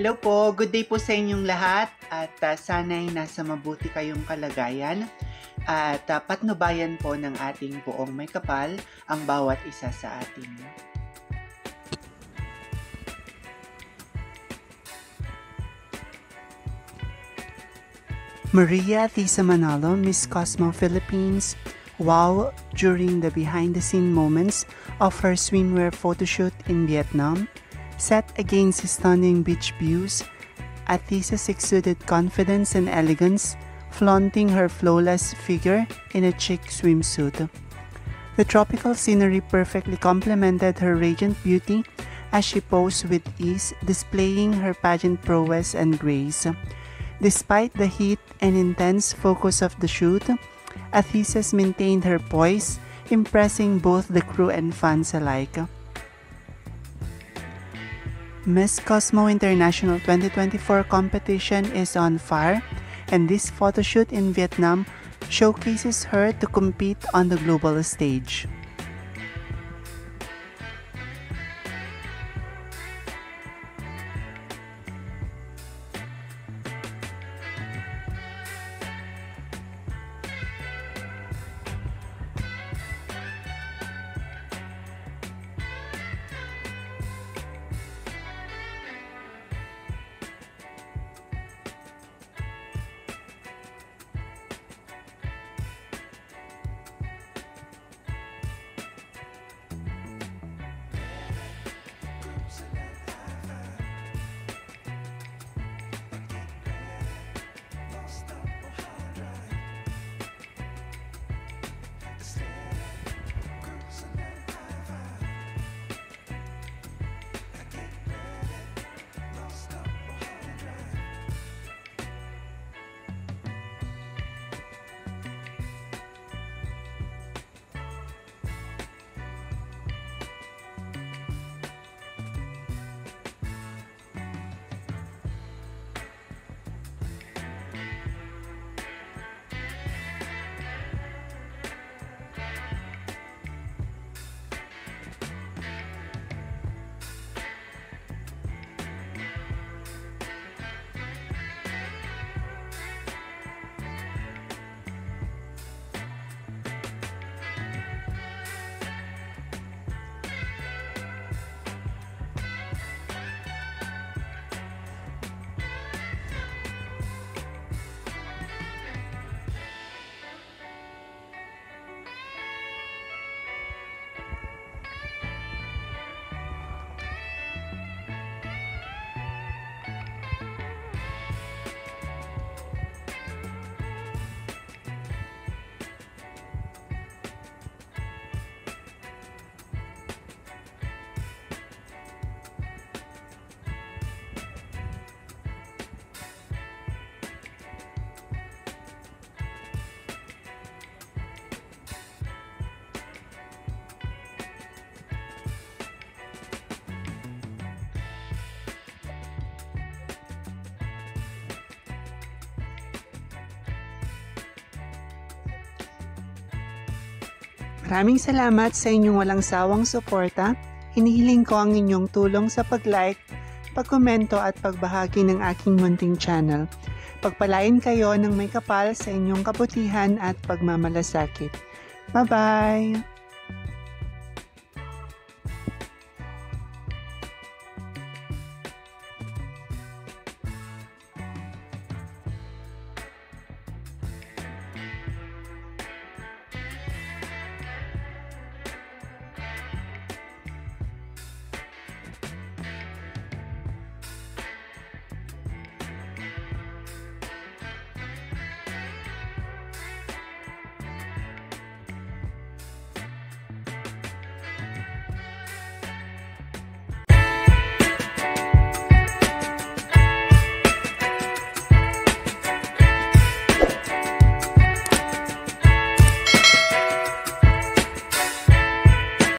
Hello po, good day po sa inyong lahat at sana'y nasa mabuti kayong kalagayan at patnubayan po ng ating buong may kapal ang bawat isa sa atin. Maria Tisa Manalo, Miss Cosmo Philippines. Wow, during the behind-the-scene moments of her swimwear photoshoot in Vietnam, set against stunning beach views, Athisa's exuded confidence and elegance, flaunting her flawless figure in a chic swimsuit. The tropical scenery perfectly complemented her radiant beauty as she posed with ease, displaying her pageant prowess and grace. Despite the heat and intense focus of the shoot, Athisa maintained her poise, impressing both the crew and fans alike. Miss Cosmo International 2024 competition is on fire, and this photoshoot in Vietnam showcases her to compete on the global stage. Maraming salamat sa inyong walang sawang suporta. Hinihiling ko ang inyong tulong sa pag-like, pag-komento at pagbahagi ng aking munting channel. Pagpalain kayo ng may kapal sa inyong kabutihan at pagmamalasakit. Bye-bye!